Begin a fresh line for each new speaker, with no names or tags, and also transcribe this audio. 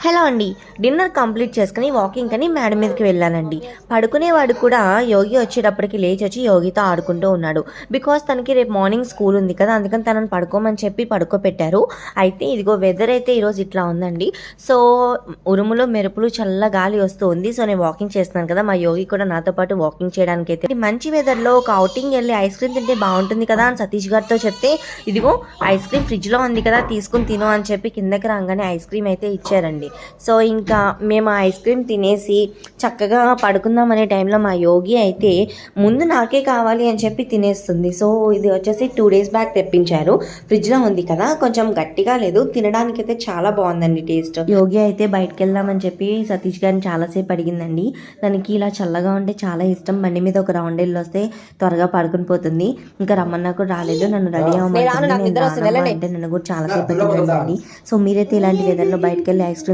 Hello అండి. Dinner complete చేసుకుని walking అని మేడ మీదకి వెళ్ళానండి. పడుకునేవాడు కూడా యోగి వచ్చేటప్పటికి లేచి వచ్చి యోగితో ఆడుకుంటూ ఉన్నాడు. బికాస్ తనకి రేపు మార్నింగ్ స్కూల్ ఉంది కదా, అందుకని తనని పడుకోమని చెప్పి పడుకోపెట్టారు. అయితే ఇదిగో వెదర్ అయితే ఈరోజు ఇట్లా ఉందండి. సో ఉరుములు మెరుపులు చల్ల గాలి వస్తూ ఉంది. సో నేను వాకింగ్ చేస్తున్నాను కదా, మా యోగి కూడా నాతో పాటు వాకింగ్ చేయడానికి అయితే మంచి వెదర్లో ఒక అవుటింగ్ వెళ్ళి ఐస్ క్రీమ్ తింటే బాగుంటుంది కదా అని సతీష్ గారితో చెప్తే, ఇదిగో ఐస్ క్రీమ్ ఫ్రిడ్జ్లో ఉంది కదా తీసుకుని తిను అని చెప్పి కిందకి రాగానే ఐస్ క్రీమ్ అయితే ఇచ్చారండి. సో ఇంకా మేము ఐస్ క్రీమ్ తినేసి చక్కగా పడుకుందాం అనే టైంలో మా యోగి అయితే ముందు నాకే కావాలి అని చెప్పి తినేస్తుంది. సో ఇది వచ్చేసి 2 days బ్యాక్ తెప్పించారు, ఫ్రిడ్జ్లో ఉంది కదా, కొంచెం గట్టిగా లేదు, తినడానికి అయితే చాలా బాగుందండి టేస్ట్. యోగి అయితే బయటకు వెళ్దామని చెప్పి సతీష్ గారిని చాలాసేపు అడిగిందండి. దానికి ఇలా చల్లగా ఉంటే చాలా ఇష్టం, బండి మీద ఒక రౌండ్ వెళ్ళి వస్తే త్వరగా పడుకుని పోతుంది. ఇంకా రమ్మన్నా కూడా రాలేదు, నన్ను రెడీ అవ్వమంటే నన్ను కూడా చాలాసేపు అడిగిందండి. సో మీరైతే ఇలాంటి వెదర్లో బయటకు వెళ్ళి ఐస్ క్రీమ్